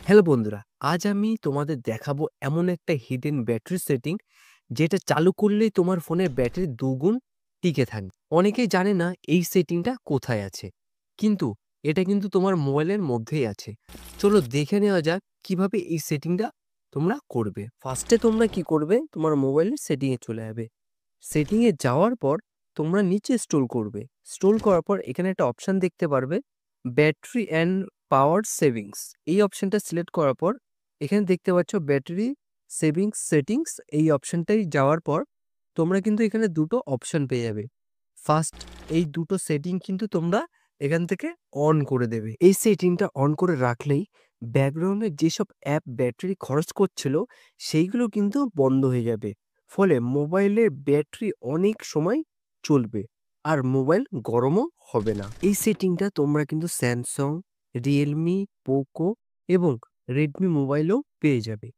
Hello বন্ধুরা, আজ আমি তোমাদের দেখাবো এমন একটা হিডেন ব্যাটারি সেটিং যেটা চালু করলেই তোমার ফোনের ব্যাটারি দুগুণ টিকে থাকবে। অনেকেই জানে না এই সেটিংটা কোথায় আছে, কিন্তু এটা কিন্তু তোমার মোবাইলের মধ্যেই আছে। চলো দেখে নেওয়া যাক কিভাবে এই সেটিংটা তোমরা করবে। ফার্স্টে তোমরা কি করবে, তোমার মোবাইলের সেটিংয়ে চলে যাবে। সেটিংয়ে যাওয়ার পর তোমরা নিচে স্ক্রল করবে। স্ক্রল করার পর এখানে একটা অপশন দেখতে পারবে, ব্যাটারি অ্যান্ড পাওয়ার সেভিংস। এই অপশনটা সিলেক্ট করার পর এখানে দেখতে পাচ্ছ ব্যাটারি সেভিংস সেটিংস। এই অপশনটাই যাওয়ার পর তোমরা কিন্তু এখানে দুটো অপশন পেয়ে যাবে। ফার্স্ট, এই দুটো সেটিং কিন্তু তোমরা এখান থেকে অন করে দেবে। এই সেটিংটা অন করে রাখলেই ব্যাকগ্রাউন্ডে যেসব অ্যাপ ব্যাটারি খরচ করছিল সেইগুলো কিন্তু বন্ধ হয়ে যাবে। ফলে মোবাইলের ব্যাটারি অনেক সময় চলবে আর মোবাইল গরমও হবে না। এই সেটিংটা তোমরা কিন্তু স্যামসাং, রিয়েলমি, পোকো এবং রেডমি মোবাইলেও পেয়ে যাবে।